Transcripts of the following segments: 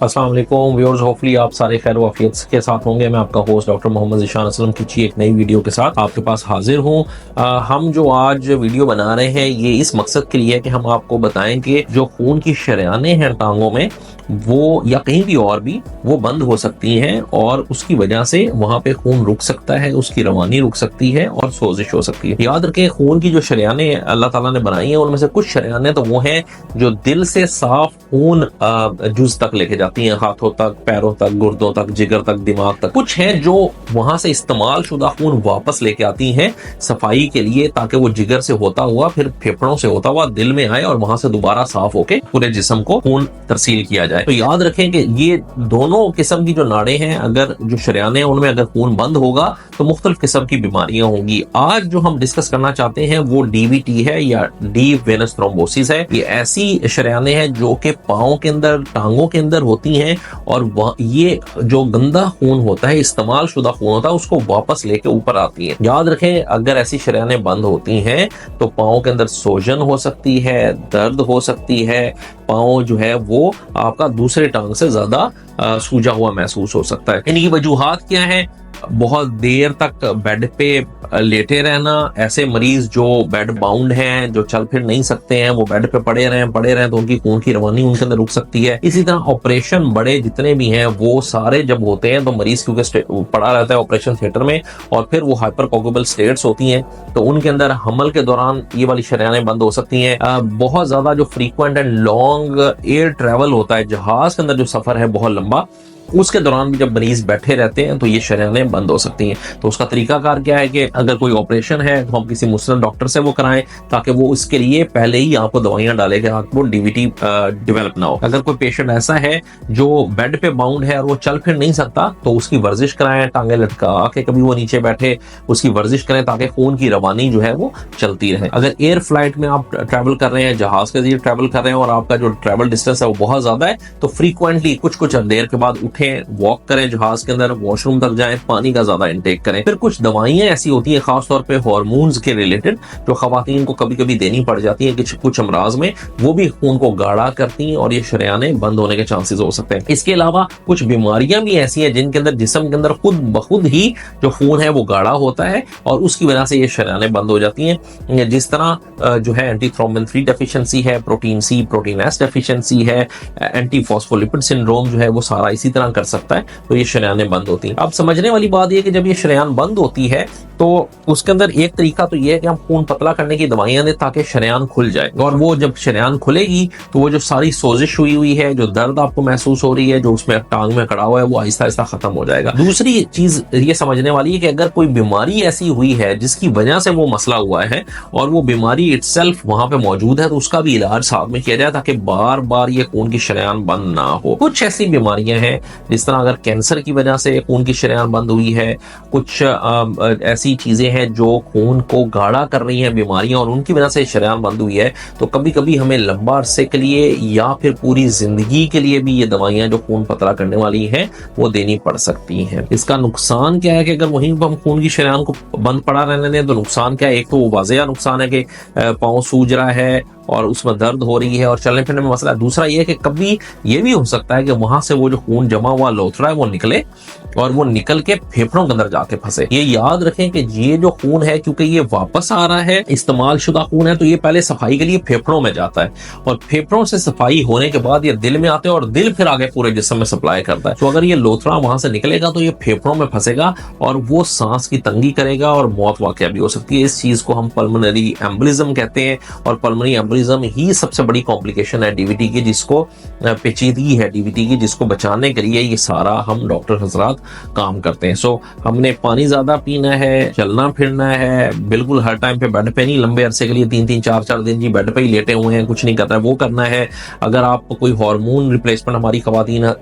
अस्सलाम वालेकुम viewers, hopefully आप सारे खैर वाफियत के साथ होंगे। मैं आपका होस्ट डॉक्टर मोहम्मद ज़ीशान असलम की एक नई वीडियो के साथ आपके पास हाजिर हूँ। हम जो आज वीडियो बना रहे हैं ये इस मकसद के लिए है कि हम आपको बताएं कि जो खून की शरेयानें हैं टांगों में वो या कहीं भी और भी वो बंद हो सकती हैं और उसकी वजह से वहां पे खून रुक सकता है, उसकी रवानी रुक सकती है और सोजिश हो सकती है। याद रखें, खून की जो शरेयानें अल्लाह ताला ने बनाई हैं उनमें से कुछ शरेयानें तो वो हैं जो दिल से साफ खून जुज तक लेके जाती हैं, हाथों तक, पैरों तक, गुर्दों तक, जिगर तक, दिमाग तक। कुछ हैं जो वहां से इस्तेमाल शुदा खून वापस लेके आती हैं सफाई के लिए, ताकि वो जिगर से होता हुआ फिर फेफड़ों से होता हुआ दिल में आए और वहां से दोबारा साफ होके पूरे जिस्म को खून तरसील किया जाए। तो याद रखें कि ये दोनों किस्म की जो नाड़े हैं, अगर जो शरेयानें हैं उनमें अगर खून बंद होगा तो मुख्तलिफ किस्म की बीमारियां होंगी। आज जो हम डिस्कस करना चाहते हैं वो डीवीटी है या डीप वेनस थ्रोम्बोसिस है। ये ऐसी शरेयानें हैं जो कि पांव के अंदर, टांगों के अंदर होती हैं और ये जो गंदा खून होता है, इस्तेमाल शुदा खून होता है, उसको वापस लेके ऊपर आती है। याद रखें, अगर ऐसी शरेयानें बंद होती हैं तो पांव के अंदर सोजन हो सकती है, दर्द हो सकती है, पांव जो है वो आपका दूसरे टांग से ज्यादा सूजा हुआ महसूस हो सकता है। इनकी वजूहात क्या है? बहुत देर तक बेड पे लेटे रहना, ऐसे मरीज जो बेड बाउंड हैं, जो चल फिर नहीं सकते हैं, वो बेड पे पड़े रहें तो उनकी खून की रवानी उनके अंदर रुक सकती है। इसी तरह ऑपरेशन बड़े जितने भी हैं वो सारे जब होते हैं तो मरीज क्योंकि पड़ा रहता है ऑपरेशन थिएटर में और फिर वो हाइपर कोगुबल स्टेट्स होती हैं तो उनके अंदर हमल के दौरान ये वाली शरेयानें बंद हो सकती हैं। बहुत ज्यादा जो frequent and long air travel होता है, जहाज के अंदर जो सफर है बहुत लंबा, उसके दौरान भी जब मरीज बैठे रहते हैं तो ये शरेयानें बंद हो सकती हैं। तो उसका तरीकाकार क्या है कि अगर कोई ऑपरेशन है तो हम किसी मुस्लिम डॉक्टर से वो कराएं ताकि वो उसके लिए पहले ही आपको दवाइयां डाले कि आपको डीवीटी डेवलप ना हो। अगर कोई पेशेंट ऐसा है जो बेड पे बाउंड है और वो चल फिर नहीं सकता तो उसकी वर्जिश कराएं, टांगे लटका के कभी वो नीचे बैठे, उसकी वर्जिश करें ताकि खून की रवानी जो है वो चलती रहे। अगर एयर फ्लाइट में आप ट्रैवल कर रहे हैं, जहाज के जरिए ट्रैवल कर रहे हैं और आपका जो ट्रैवल डिस्टेंस है वो बहुत ज्यादा है तो फ्रीक्वेंटली कुछ देर के बाद वॉक करें जहाज के अंदर, वॉशरूम तक जाएं, पानी का ज्यादा इंटेक करें। फिर कुछ दवाइयां ऐसी होती है खासतौर पे हार्मोन्स के रिलेटेड जो खवातीन को कभी कभी देनी पड़ जाती है कि कुछ अमराज में, वो भी खून को गाढ़ा करती हैं और ये शरेयानें बंद होने के चांसेस हो सकते हैं। इसके अलावा कुछ बीमारियां भी ऐसी हैं जिनके अंदर जिस्म के अंदर खुद बखुद ही जो खून है वो गाढ़ा होता है और उसकी वजह से ये शरेयानें बंद हो जाती हैं। जिस तरह जो है एंटी थ्रोम्बिन 3 डेफिशिएंसी है, protein C, protein S deficiency है, एंटी फॉस्फोलिपिड सिंड्रोम जो है वो सारा इसी तरह कर सकता है, तो ये शरेयानें बंद होती हैं। अब समझने वाली बात यह कि जब ये शरेयान बंद होती है तो उसके अंदर एक तरीका तो ये है कि हम खून पतला करने की दवाइयां दें ताकि शरेयान खुल जाए और वो जब शरेयान खुलेगी तो वो जो सारी सोजिश हुई है, जो दर्द आपको महसूस हो रही है, जो उसमें टांग में खड़ा हुआ है, वो आहिस्ता आहिस्ता खत्म हो जाएगा। दूसरी चीज ये समझने वाली है कि अगर कोई बीमारी ऐसी हुई है जिसकी वजह से वो मसला हुआ है और वो बीमारी इटसेल्फ वहां पे मौजूद है तो उसका भी इलाज साथ में किया जाए ताकि बार बार ये खून की शरेयान बंद ना हो। कुछ ऐसी बीमारियां हैं जिस तरह अगर कैंसर की वजह से खून की शरेयान बंद हुई है, कुछ ऐसी चीजें हैं जो खून को गाढ़ा कर रही हैं बीमारियां और उनकी वजह से शरेयान बंद हुई है, तो कभी कभी हमें लंबा अरसे के लिए या फिर पूरी जिंदगी के लिए भी ये दवाइयां जो खून पतला करने वाली हैं वो देनी पड़ सकती हैं। इसका नुकसान क्या है कि अगर वहीं पर हम खून की शरेयान को बंद पड़ा रहने दें तो नुकसान क्या है? एक तो वो वाज़ेह नुकसान है कि पाँव सूज रहा है और उसमें दर्द हो रही है और चलने फिरने में मसला है। दूसरा ये है कि कभी ये भी हो सकता है कि वहां से वो जो खून जमा हुआ लोथड़ा है वो निकले और वो निकल के फेफड़ों के अंदर जाके फंसे। ये याद रखें कि ये जो खून है क्योंकि ये वापस आ रहा है, इस्तेमाल शुदा खून है, तो ये पहले सफाई के लिए फेफड़ों में जाता है और फेफड़ों से सफाई होने के बाद ये दिल में आते हैं और दिल फिर आगे पूरे जिस्म में सप्लाई करता है। तो अगर ये लोथड़ा वहां से निकलेगा तो ये फेफड़ों में फंसेगा और वो सांस की तंगी करेगा और मौत वाकया भी हो सकती है। इस चीज को हम पल्मोनरी एम्बोलिज्म कहते हैं और पल्मोनरी एम्बोलिज्म ही सबसे बड़ी कॉम्प्लिकेशन है डीवीटी की, जिसको पेचीदगी है डीवीटी की, जिसको बचाने के लिए ये सारा हम डॉक्टर हजरात काम करते हैं। सो हमने पानी ज्यादा पीना है, चलना फिरना है, बिल्कुल हर टाइम पे बेड पे नहीं, लंबे अरसे के लिए 3-3 4-4 दिन जी बेड पे ही लेटे हुए हैं, कुछ नहीं कर रहा है, वो करना है। अगर आप कोई हार्मोन रिप्लेसमेंट हमारी खवातीन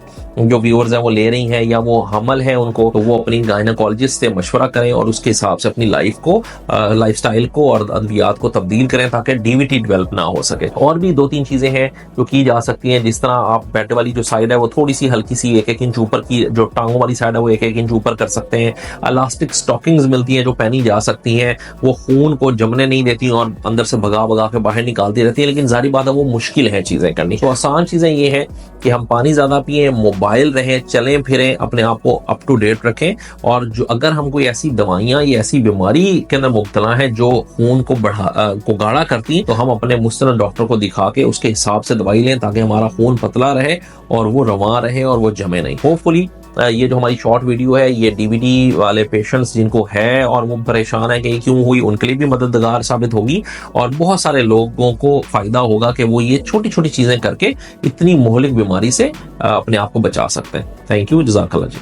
जो व्यूअर्स हैं वो ले रही हैं या वो हमल है उनको, तो वो अपनी गायनेकोलॉजिस्ट से मशवरा करें और उसके हिसाब से अपनी लाइफस्टाइल को और अद्वियात को तब्दील करें ताकि डीवीटी डेवलप ना हो सके। और भी 2-3 चीजें हैं जो की जा सकती हैं, जिस तरह आप बेड वाली जो साइड है वो थोड़ी सी हल्की सी 1-1 इंच ऊपर की, जो टांगों वाली साइड है वो 1-1 इंच ऊपर कर सकते हैं। इलास्टिक स्टॉकिंग्स मिलती हैं जो पहनी जा सकती हैं, वो खून को जमने नहीं देती और अंदर से भगा भगा के बाहर निकालती रहती है, लेकिन जारी बात है वो मुश्किल है चीजें करनी। तो आसान चीजें ये हैं कि हम पानी ज्यादा पिए, मोबाइल रहें, चलें फिरें, अपने आप को अप टू डेट रखें। और जो अगर हम कोई ऐसी दवाइयां या ऐसी बीमारी के अंदर मुब्तला है जो खून को को गाढ़ा करती, तो हम अपने मुस्तनद डॉक्टर को दिखा के उसके हिसाब से दवाई लें, ताकि हमारा खून पतला रहे और वो रवां रहे और वो जमे नहीं। होपफुली ये जो हमारी शॉर्ट वीडियो है ये डीवीडी वाले पेशेंट्स जिनको है और वो परेशान है कि क्यों हुई, उनके लिए भी मददगार साबित होगी और बहुत सारे लोगों को फायदा होगा कि वो ये छोटी छोटी चीजें करके इतनी मोहलिक बीमारी से अपने आप को बचा सकते हैं। थैंक यू, जज़ाकल्लाह जी।